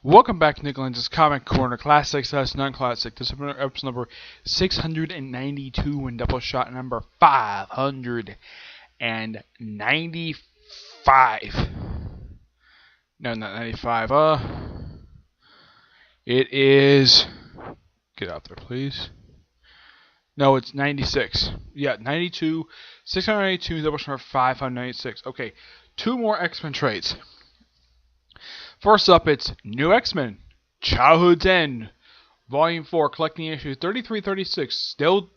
Welcome back to Nick Lenz's Comic Corner, Classic / Non-Classic. This is episode number 692 and Doubleshot number 595. No, not 95. It is... Get out there, please. No, it's 96. Yeah, 92, 692, Doubleshot number 596. Okay, two more X-Men trades. First up, it's New X-Men, Childhood's End, Volume 4, collecting issues 33-36. Still,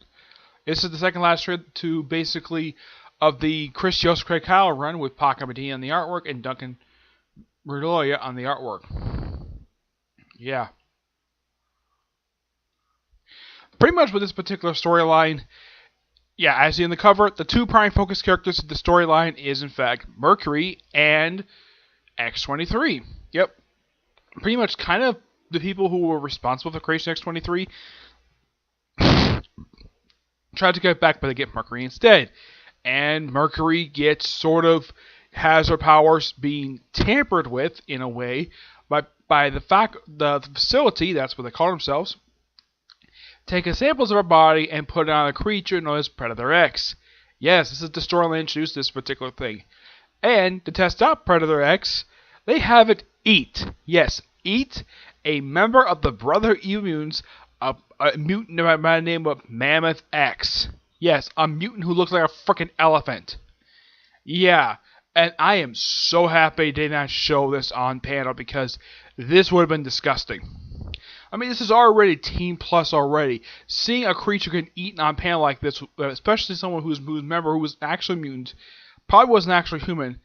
this is the second last trade to basically of the Chris Joseph Craig Kyle run with Paco Medina on the artwork and Duncan Redoya on the artwork. Yeah. Pretty much with this particular storyline, yeah, as seen in the cover, the two prime focus characters of the storyline is, in fact, Mercury and X-23. Yep. Pretty much kind of the people who were responsible for creation X-23 tried to get back, but they get Mercury instead. And Mercury has her powers being tampered with, in a way, by the facility, that's what they call themselves, taking samples of her body and put it on a creature known as Predator X. Yes, this is the storyline introduced this particular thing. And to test out Predator X, they have it eat. Yes, eat a member of the Brother Mutants, a mutant by the name of Mammoth X. Yes, a mutant who looks like a freaking elephant. Yeah, and I am so happy they did not show this on panel because this would have been disgusting. I mean, this is already Team Plus already. Seeing a creature get eaten on panel like this, especially someone who's member who was actually mutant, probably wasn't actually human.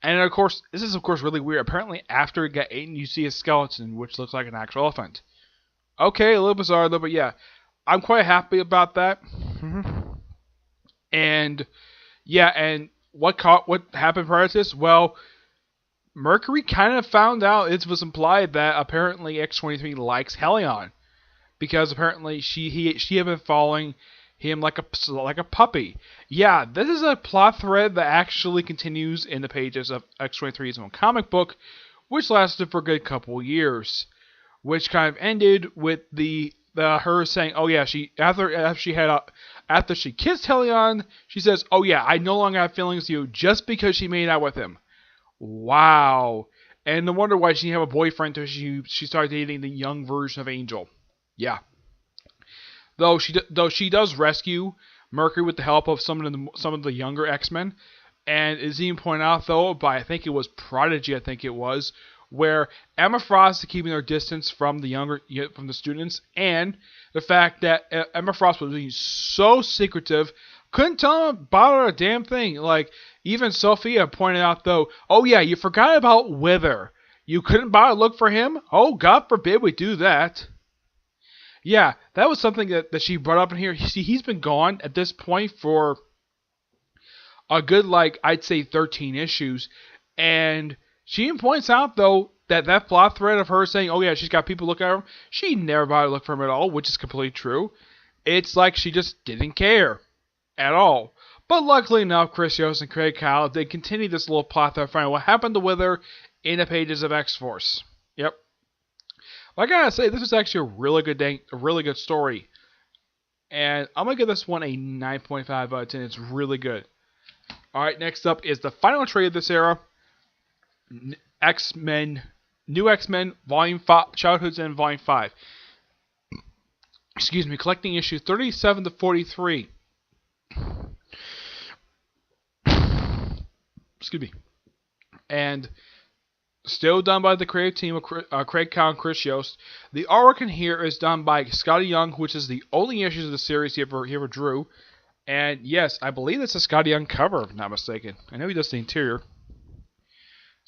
And of course, this is of course really weird. Apparently, after it got eaten, you see a skeleton, which looks like an actual elephant. Okay, a little bizarre though, but yeah, I'm quite happy about that. And yeah, and what happened prior to this? Well, Mercury kind of found out, it was implied that apparently X-23 likes Helion, because apparently she had been following him like a puppy. Yeah, this is a plot thread that actually continues in the pages of X-23's own comic book, which lasted for a good couple years, which kind of ended with her saying, "Oh yeah, after she kissed Helion, she says, "Oh yeah, I no longer have feelings for you just because she made out with him." Wow. And no wonder why she didn't have a boyfriend until she started dating the young version of Angel. Yeah. Though she does rescue Mercury with the help of some of the younger X-Men, and is even pointed out though by I think it was Prodigy, where Emma Frost is keeping her distance from the students, and the fact that Emma Frost was being so secretive, couldn't tell them about a damn thing. Like even Sophia pointed out though, "Oh yeah, you forgot about Wither. You couldn't bother to look for him? Oh, God forbid we do that." Yeah, that was something that she brought up in here. See, he's been gone at this point for a good, I'd say 13 issues. And she even points out, though, that plot thread of her saying, "Oh yeah, she's got people looking at her," she never bothered to look for him at all, which is completely true. It's like she just didn't care at all. But luckily enough, Chris Yost and Craig Kyle did continue this little plot thread, finding what happened to Wither in the pages of X-Force. Yep. I gotta say, this is actually a really good story. And I'm gonna give this one a 9.5 out of 10. It's really good. Alright, next up is the final trade of this era. New X-Men, Volume 5, Childhood's End, Volume 5. Excuse me, collecting issues 37-43. Excuse me. And still done by the creative team of Craig Kyle and Chris Yost. The artwork in here is done by Scotty Young, which is the only issues of the series he ever drew. And yes, I believe it's a Scotty Young cover, if I'm not mistaken. I know he does the interior.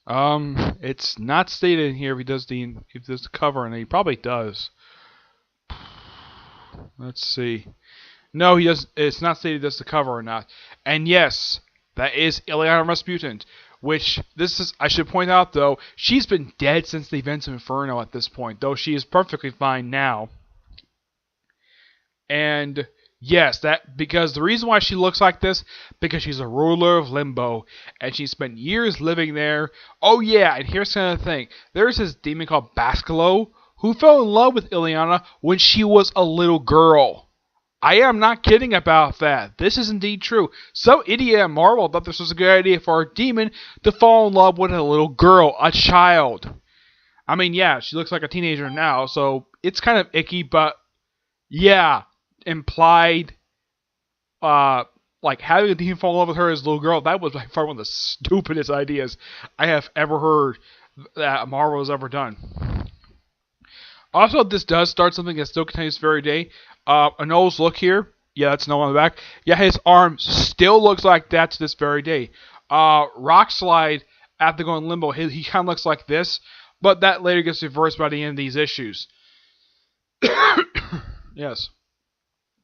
It's not stated in here if he does the cover, and he probably does. Let's see. No, he does. It's not stated does the cover or not. And yes, that is Illyana Rasputin. Which, I should point out though, she's been dead since the events of Inferno at this point, though she is perfectly fine now. And Yes, that because the reason why she looks like this because she's a ruler of Limbo and she spent years living there. Oh yeah, and here's another thing: there's this demon called Bascalo who fell in love with Ileana when she was a little girl. I am not kidding about that. This is indeed true. Some idiot at Marvel thought this was a good idea for a demon to fall in love with a little girl, a child. I mean, yeah, she looks like a teenager now, so it's kind of icky, but yeah, implied, like having a demon fall in love with her as a little girl, that was by far one of the stupidest ideas I have ever heard that Marvel has ever done. Also, this does start something that still continues to this very day. Anol's look here. Yeah, that's Anol on the back. Yeah, his arm still looks like that to this very day. Rockslide, after going Limbo, he kind of looks like this, but that later gets reversed by the end of these issues. Yes.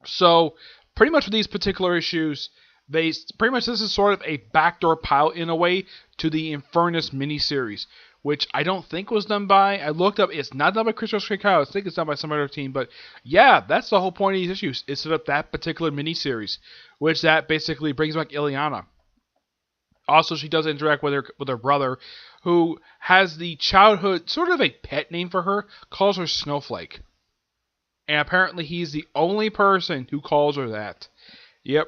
So, pretty much with these particular issues, this is sort of a backdoor pilot in a way to the Infernus miniseries, which I don't think was done by. I looked up; it's not done by Chris Kyle. I think it's done by some other team. But yeah, that's the whole point of these issues: is set up that particular miniseries, which that basically brings back Ileana. Also, she does interact with her brother, who has the childhood sort of a pet name for her, calls her Snowflake. And apparently he's the only person who calls her that. Yep.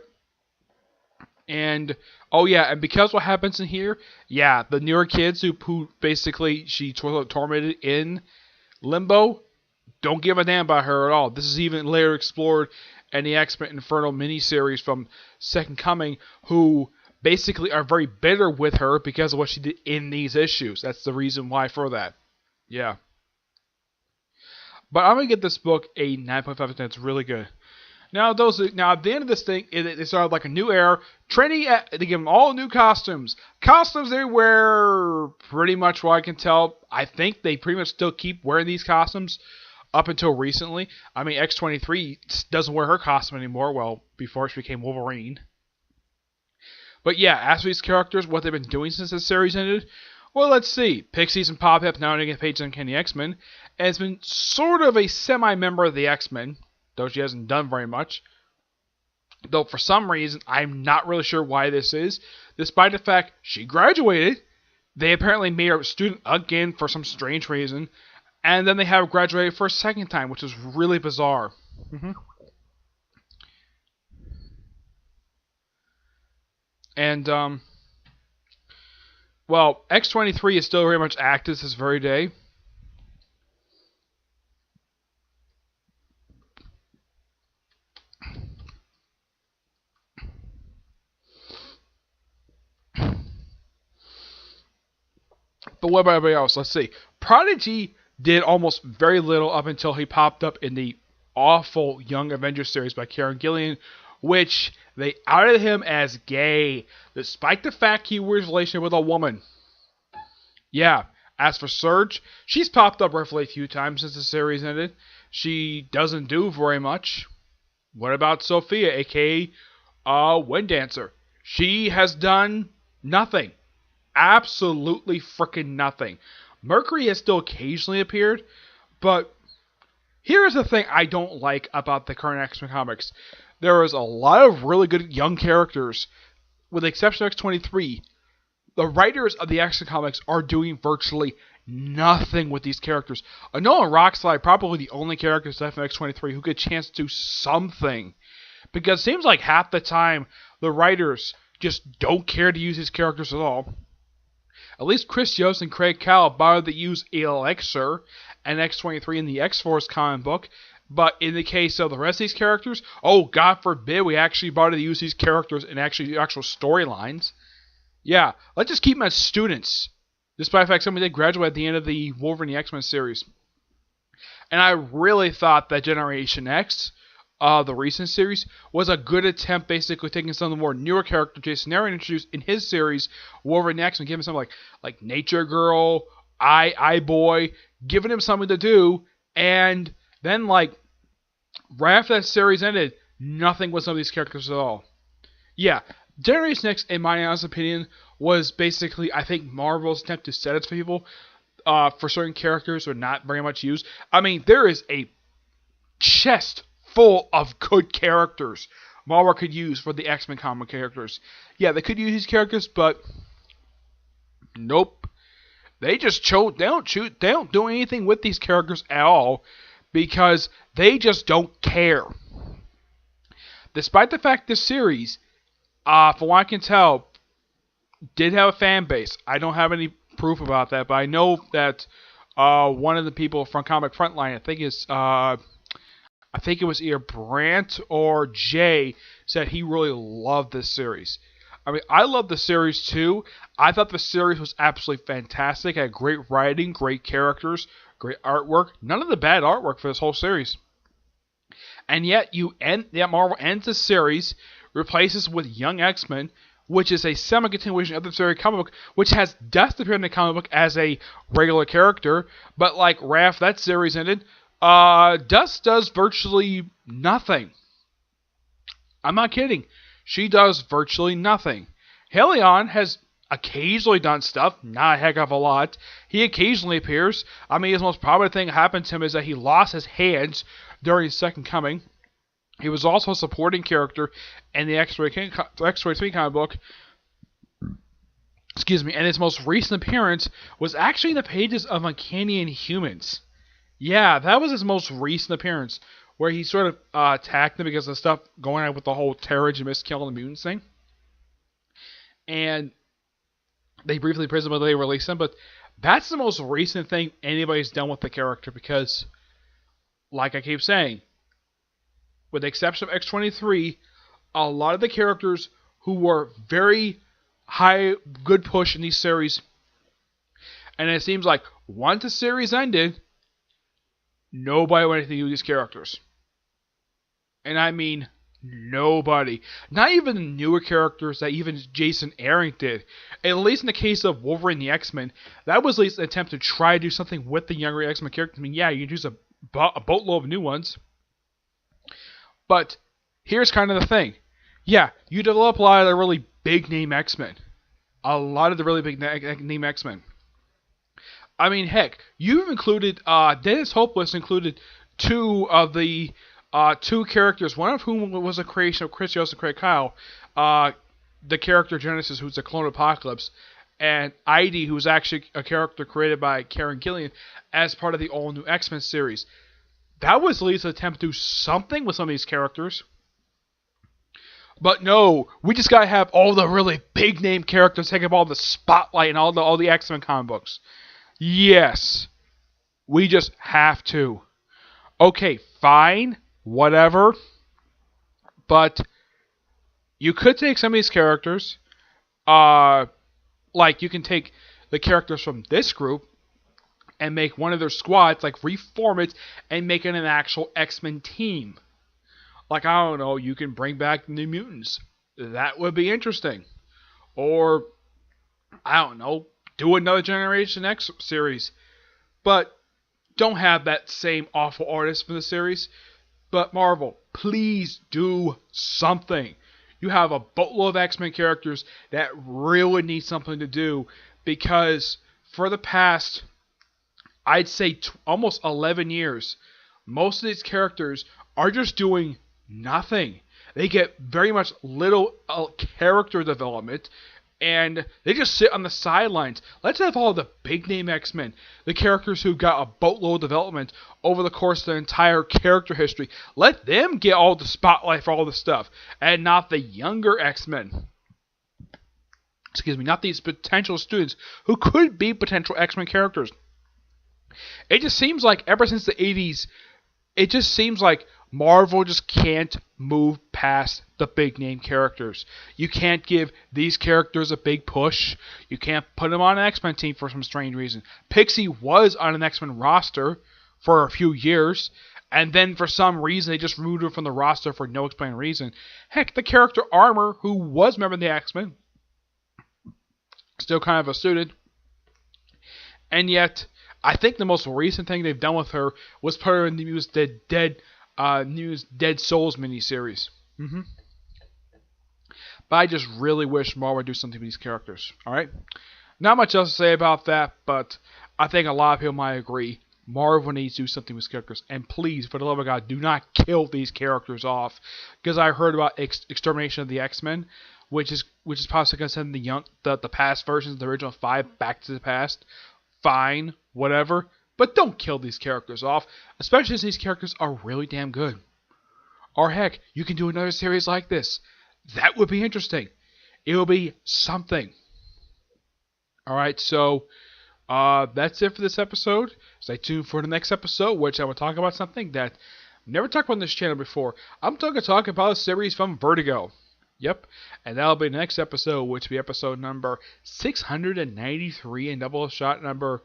And, oh yeah, and because what happens in here, yeah, the newer kids who basically she tormented in Limbo don't give a damn about her at all. This is even later explored in the X-Men Infernal miniseries from Second Coming, who basically are very bitter with her because of what she did in these issues. That's the reason why for that. Yeah. But I'm going to get this book a 9.5. It's really good. Now, at the end of this thing, it started like a new era. They give them all new costumes. Costumes they wear pretty much what I can tell. I think they pretty much still keep wearing these costumes up until recently. I mean, X-23 doesn't wear her costume anymore. Well, before she became Wolverine. But yeah, as for these characters, what they've been doing since this series ended, well, let's see. Pixies and Pop-Up now getting pages on Uncanny X-Men, and has been sort of a semi-member of the X-Men, though she hasn't done very much. Though for some reason, I'm not really sure why this is. Despite the fact she graduated, they apparently made her a student again for some strange reason, and then they have her graduated for a second time, which is really bizarre. And, well, X-23 is still very much active this very day. But what about everybody else? Let's see. Prodigy did almost very little up until he popped up in the awful Young Avengers series by Kieran Gillian, which they outed him as gay, despite the fact he was in a relationship with a woman. Yeah. As for Surge, she's popped up roughly a few times since the series ended. She doesn't do very much. What about Sophia, aka Wind Dancer? She has done nothing. Absolutely freaking nothing. Mercury has still occasionally appeared, but here's the thing I don't like about the current X-Men comics. There is a lot of really good young characters, with the exception of X-23. The writers of the X-Men comics are doing virtually nothing with these characters. Anol and Rockslide probably the only characters left in X-23 who get a chance to do something. Because it seems like half the time the writers just don't care to use these characters at all. At least Chris Yost and Craig Cowell bothered to use Elixir and X-23 in the X-Force comic book. But in the case of the rest of these characters, oh, God forbid we actually bothered to use these characters in actual storylines. Yeah, let's just keep them as students. Despite the fact somebody did graduate at the end of the Wolverine X-Men series. And I really thought that Generation X, the recent series, was a good attempt basically taking some of the more newer characters Jason Aaron introduced in his series, Wolverine X, and giving him something like Nature Girl, Eye Boy, giving him something to do, and then right after that series ended, nothing with some of these characters at all. Yeah, Generation X, in my honest opinion, was basically, I think, Marvel's attempt to set it for people for certain characters who are not very much used. I mean, there is a chest full of good characters Marvel could use for the X-Men comic characters. Yeah, they could use these characters, but nope. They just chose. They don't do anything with these characters at all because they just don't care. Despite the fact this series, from what I can tell, did have a fan base. I don't have any proof about that, but I know that one of the people from Comic Frontline, I think it was either Brant or Jay, said he really loved this series. I mean, I love the series too. I thought the series was absolutely fantastic. It had great writing, great characters, great artwork. None of the bad artwork for this whole series. And yet, Marvel ends the series, replaces with Young X-Men, which is a semi-continuation of the series comic book, which has Dust appear in the comic book as a regular character. But like Raph, that series ended. Dust does virtually nothing. I'm not kidding. She does virtually nothing. Helion has occasionally done stuff, not a heck of a lot. He occasionally appears. I mean, his most prominent thing that happened to him is that he lost his hands during his second coming. He was also a supporting character in the X-23 comic book. Excuse me, and his most recent appearance was actually in the pages of Uncanny Inhumans. Yeah, that was his most recent appearance, where he sort of attacked them because of the stuff going on with the whole Terrigen and Mistkill and the mutants thing. And they briefly imprisoned him, but they released him. But that's the most recent thing anybody's done with the character because, like I keep saying, with the exception of X-23, a lot of the characters who were very high, good push in these series, and it seems like once the series ended, nobody wanted to use these characters. And I mean nobody. Not even the newer characters that even Jason Aaron did. At least in the case of Wolverine and the X-Men, that was at least an attempt to try to do something with the younger X-Men characters. I mean, yeah, you can use a boatload of new ones. But here's kind of the thing. Yeah, you develop a lot of the really big-name X-Men. A lot of the really big-name X-Men. I mean, heck, you've included, Dennis Hopeless included two of the two characters, one of whom was a creation of Chris Yost and Craig Kyle, the character Genesis, who's a clone of Apocalypse, and Idy, who's actually a character created by Karen Gillian as part of the all-new X-Men series. That was at least an attempt to do something with some of these characters. But no, we just gotta have all the really big-name characters take up all the spotlight in all the X-Men comic books. Yes, we just have to. Okay, fine, whatever. But you could take some of these characters, like you can take the characters from this group and make one of their squads, like reform it and make it an actual X-Men team. Like, I don't know, you can bring back the New Mutants. That would be interesting. Or, I don't know, do another Generation X series. But don't have that same awful artist for the series. But Marvel, please do something. You have a boatload of X-Men characters that really need something to do. Because for the past, I'd say almost 11 years, most of these characters are just doing nothing. They get very much little character development, and they just sit on the sidelines. Let's have all the big-name X-Men, the characters who got a boatload of development over the course of their entire character history. Let them get all the spotlight for all the stuff, and not the younger X-Men. Excuse me, not these potential students who could be potential X-Men characters. It just seems like ever since the 80s, it just seems like Marvel just can't move past the big name characters. You can't give these characters a big push. You can't put them on an X-Men team for some strange reason. Pixie was on an X-Men roster for a few years, and then for some reason they just removed her from the roster for no explained reason. Heck, the character Armor, who was a member of the X-Men, still kind of a student. And yet, I think the most recent thing they've done with her was put her in the Muse Dead Souls miniseries. But I just really wish Marvel would do something with these characters. Alright? Not much else to say about that, but I think a lot of people might agree. Marvel needs to do something with these characters. And please, for the love of God, do not kill these characters off. Because I heard about extermination of the X-Men, which is possibly going to send the past versions of the original 5 back to the past. Fine, whatever. But don't kill these characters off, especially since these characters are really damn good. Or heck, you can do another series like this. That would be interesting. It will be something. Alright, so that's it for this episode. Stay tuned for the next episode, which I will talk about something that I've never talked about on this channel before. I'm going to talk about a series from Vertigo. Yep, and that'll be the next episode, which will be episode number 693 and Doubleshot number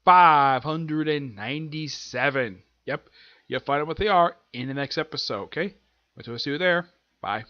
597. Yep, you'll find out what they are in the next episode, okay? We'll see you there. Bye.